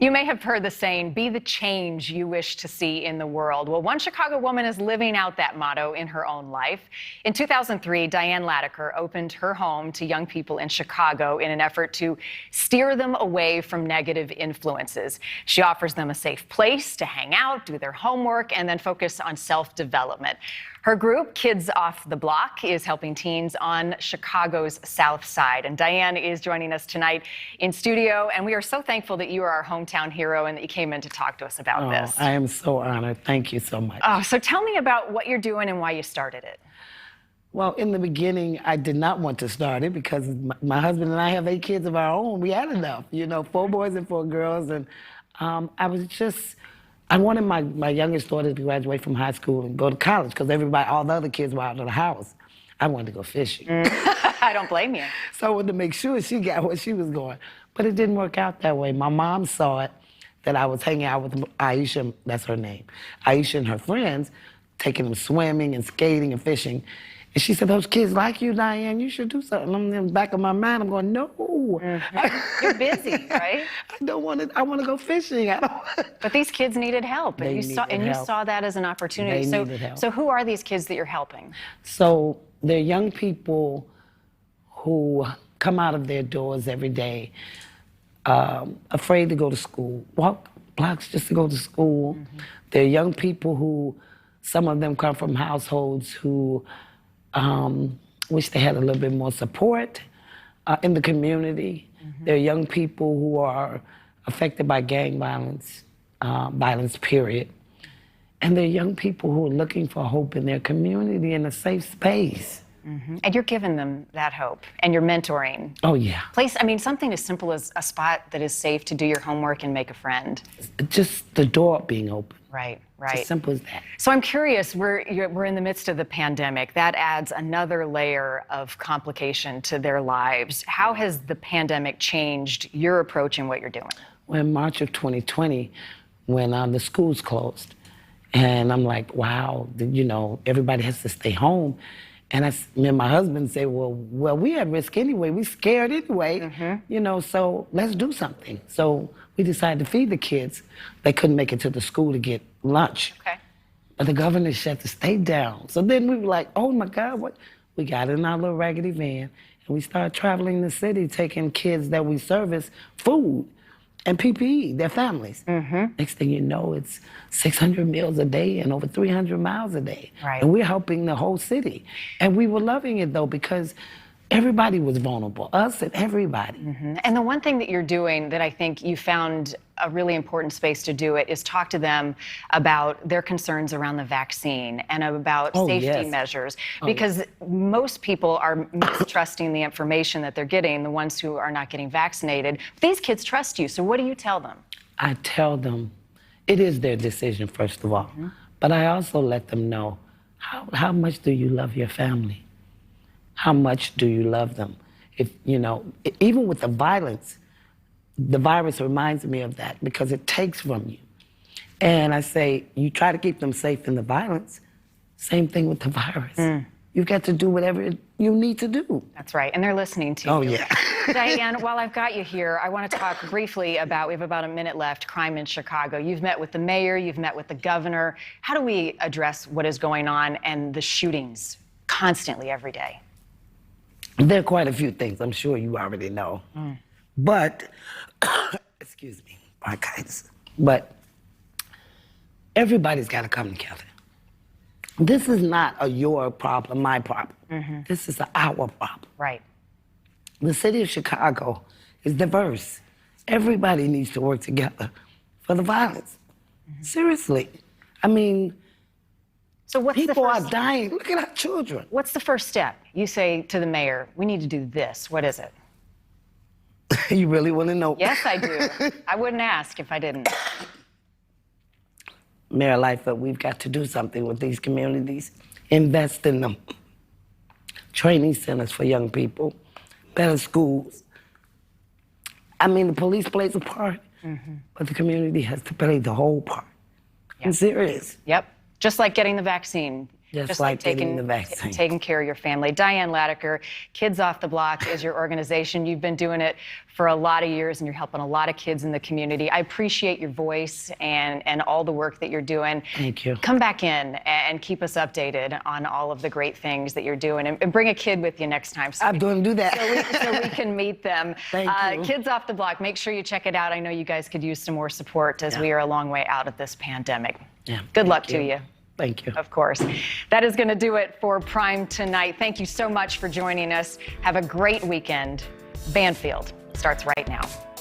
You may have heard the saying, be the change you wish to see in the world. Well, one Chicago woman is living out that motto in her own life. In 2003, Diane Latiker opened her home to young people in Chicago in an effort to steer them away from negative influences. She offers them a safe place to hang out, do their homework, and then focus on self-development. Her group, Kids Off the Block, is helping teens on Chicago's South Side. And Diane is joining us tonight in studio. And we are so thankful that you are our hometown hero and that you came in to talk to us about this. I am so honored. Thank you so much. Oh, so tell me about what you're doing and why you started it. Well, in the beginning, I did not want to start it because my husband and I have 8 kids of our own. We had enough, 4 boys and 4 girls. And I wanted my youngest daughter to graduate from high school and go to college because all the other kids were out of the house. I wanted to go fishing. I don't blame you. So I wanted to make sure she got where she was going. But it didn't work out that way. My mom saw it, that I was hanging out with Aisha, that's her name, Aisha and her friends, taking them swimming and skating and fishing. And she said, those kids like you, Diane, you should do something. I'm in the back of my mind, I'm going, no. You're busy, right? I want to go fishing. But these kids needed help, and you saw that as an opportunity. They needed help. So who are these kids that you're helping? So they're young people who come out of their doors every day, afraid to go to school, walk blocks just to go to school. They're young people who, some of them come from households who wish they had a little bit more support in the community. They're young people who are affected by gang violence, period. And they're young people who are looking for hope in their community in a safe space. And you're giving them that hope, and you're mentoring. Oh, yeah. Something as simple as a spot that is safe to do your homework and make a friend. Just the door being open. Right. As simple as that. So I'm curious, we're in the midst of the pandemic. That adds another layer of complication to their lives. How has the pandemic changed your approach and what you're doing? Well, in March of 2020, when the schools closed, and I'm like, wow, everybody has to stay home. And me and my husband say, well, we at risk anyway. We scared anyway, so let's do something. So we decided to feed the kids. They couldn't make it to the school to get lunch. Okay. But the governor shut the state down. So then we were like, oh my God, what? We got in our little raggedy van and we started traveling the city, taking kids that we service food and PPE, their families. Next thing you know, it's 600 meals a day and over 300 miles a day. Right. And we're helping the whole city. And we were loving it though, because everybody was vulnerable, us and everybody. And the one thing that you're doing that I think you found a really important space to do it is talk to them about their concerns around the vaccine and about safety measures. Because most people are mistrusting the information that they're getting, the ones who are not getting vaccinated. These kids trust you, so what do you tell them? I tell them it is their decision, first of all. But I also let them know, how much do you love your family? How much do you love them? Even with the violence, the virus reminds me of that because it takes from you. And I say, you try to keep them safe in the violence, same thing with the virus. You've got to do whatever you need to do. That's right, and they're listening to you. Oh, yeah. Diane, while I've got you here, I want to talk briefly about, we have about a minute left, crime in Chicago. You've met with the mayor, you've met with the governor. How do we address what is going on and the shootings constantly every day? There are quite a few things I'm sure you already know. But, excuse me, bronchitis. But everybody's got to come together. This is not your problem, my problem. This is our problem. Right. The city of Chicago is diverse. Everybody needs to work together for the violence. Seriously. So what's people are dying. Look at our children. What's the first step? You say to the mayor, we need to do this. What is it? You really want to know? Yes, I do. I wouldn't ask if I didn't. Mayor Lightfoot, we've got to do something with these communities. Invest in them. Training centers for young people. Better schools. The police plays a part, but the community has to play the whole part. I'm serious. Yep. Just like getting the vaccine. Just like getting the vaccine. Taking care of your family. Diane Ladaker, Kids Off the Block is your organization. You've been doing it for a lot of years, and you're helping a lot of kids in the community. I appreciate your voice and all the work that you're doing. Thank you. Come back in and keep us updated on all of the great things that you're doing, and bring a kid with you next time. I'm going to do that. So we can meet them. Thank you. Kids Off the Block, make sure you check it out. I know you guys could use some more support as we are a long way out of this pandemic. Yeah, Good luck to you. Thank you. Of course. That is going to do it for Prime tonight. Thank you so much for joining us. Have a great weekend. Banfield starts right now.